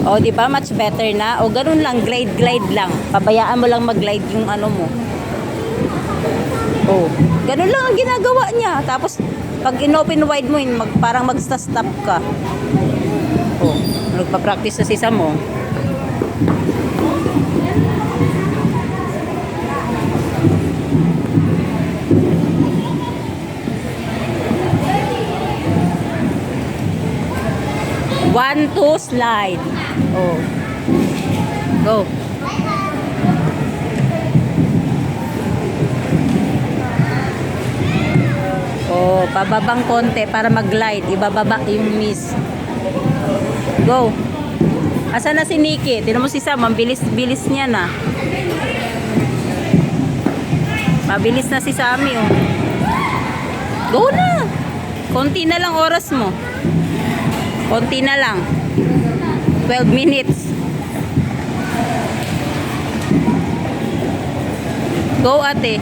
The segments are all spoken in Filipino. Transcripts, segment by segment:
O, di ba? Much better na. O, ganun lang. Glide lang. Pabayaan mo lang mag-glide yung ano mo. O, ganun lang ang ginagawa niya. Tapos, pag in-open wide mo, parang mag-stop ka. O, nagpa-practice na si Sam mo. One, two, slide. Oh. Go. Oh, pababang konti para mag-glide. Ibababa yung miss. Go. Asan na si Nikki? Tingnan mo si Sam, ang bilis-bilis niya na. Mabilis na si Sammy, oh. Go na. Konti na lang oras mo. Konti na lang. 12 minutes. Go, ate.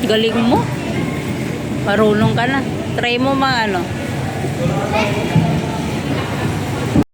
Galing mo. Marunong ka na. Try mo mga ano.